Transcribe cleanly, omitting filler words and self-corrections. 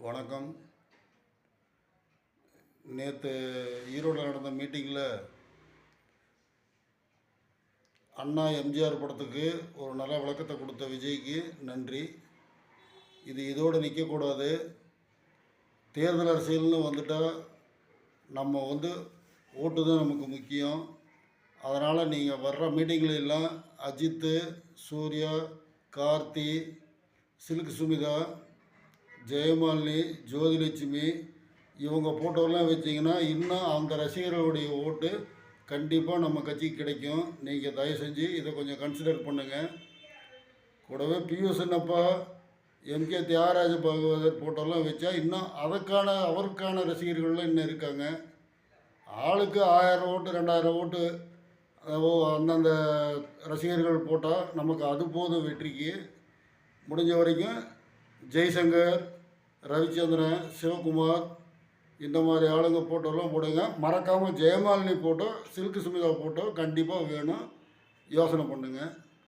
வணக்கம். நேற்று ஈரோடில் நடந்த மீட்டிங்கில் அண்ணா எம்ஜிஆர் படத்துக்கு ஒரு நல்ல விளக்கத்தை கொடுத்த விஜய்க்கு நன்றி. இது இதோடு நிற்கக்கூடாது. தேர்தல் அரசியல்னு வந்துட்டால் நம்ம ஓட்டு தான் நமக்கு முக்கியம். அதனால் நீங்கள் வர்ற மீட்டிங்கில் எல்லாம் அஜித்து, சூர்யா, கார்த்தி, சில்க் சுமிதா, ஜெயமாலினி, ஜோதிலட்சுமி இவங்க ஃபோட்டோலாம் வச்சிங்கன்னா இன்னும் அந்த ரசிகர்களுடைய ஓட்டு கண்டிப்பாக நம்ம கட்சிக்கு கிடைக்கும். நீங்கள் தயவு செஞ்சு இதை கொஞ்சம் கன்சிடர் பண்ணுங்கள். கூடவே பியூஷ் அண்ணப்பா, எம்கே தியாகராஜ பாகவதர் ஃபோட்டோலாம் வச்சா இன்னும் அவருக்கான ரசிகர்கள்லாம் இன்னும் இருக்காங்க. ஆளுக்கு 1000 ஓட்டு 2000 ஓட்டு அந்தந்த ரசிகர்கள் போட்டால் நமக்கு அது போதும் வெற்றிக்கு. முடிஞ்ச வரைக்கும் ஜெய்சங்கர், ரவிச்சந்திரன், சிவகுமார் இந்த மாதிரி ஆளுங்க ஃபோட்டோலாம் போடுங்க. மறக்காமல் ஜெயமாலினி ஃபோட்டோ, சில்க் சுமிதா ஃபோட்டோ கண்டிப்பாக வேணும். யோசனை பண்ணுங்கள்.